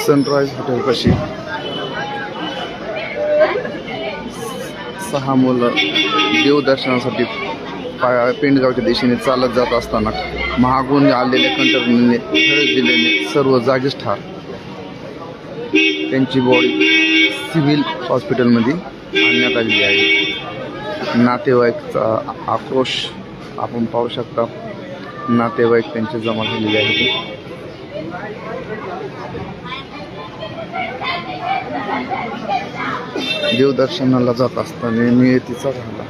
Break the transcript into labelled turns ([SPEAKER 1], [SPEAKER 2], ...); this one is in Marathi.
[SPEAKER 1] सनराइज हॉटेल पाशी 6 मुलं देवदर्शनासाठी पेंडगावच्या दिशेने चालत जात असताना महागून आलेल्या कंटेनरने धडक दिल्याने सर्व जागीच ठार. त्यांची बॉडी सिव्हिल हॉस्पिटलमध्ये आणण्यात आलेली आहे. नातेवाईकचा आक्रोश आपण पाहू शकता. नातेवाईक त्यांचे जमा झालेले आहेत. देवदर्शनाला जात असताना नियतीचा झाला.